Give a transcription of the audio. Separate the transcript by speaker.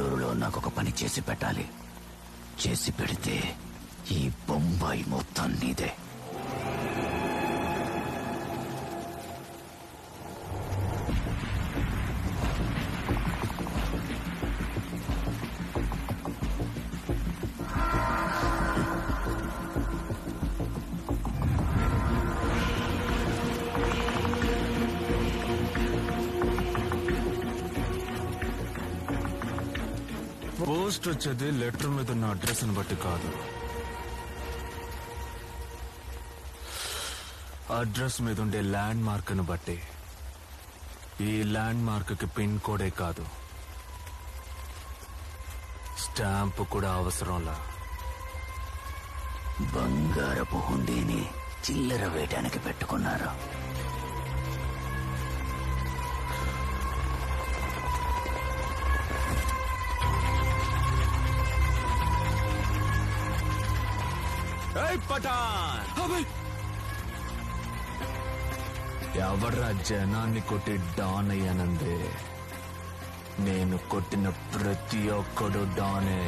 Speaker 1: బెంగళూరులో నాకు ఒక పని చేసి పెట్టాలి. చేసి పెడితే ఈ బొంబాయి మొత్తం నీదే.
Speaker 2: పోస్ట్ వచ్చేది లెటర్ మీద ఉన్న అడ్రస్ ని బట్టి కాదు, అడ్రస్ మీద ఉండే ల్యాండ్ మార్క్ ని బట్టి. ఈ ల్యాండ్ మార్క్ కి పిన్ కోడే కాదు, స్టాంప్ కూడా అవసరంలా.
Speaker 1: బంగారపు హుండీని చిల్లర వేయడానికి పెట్టుకున్నారు.
Speaker 2: ఎవడ్రా జనాన్ని కొట్టి డాన్ అయ్యానందే? నేను కొట్టిన ప్రతి ఒక్కడు డానే.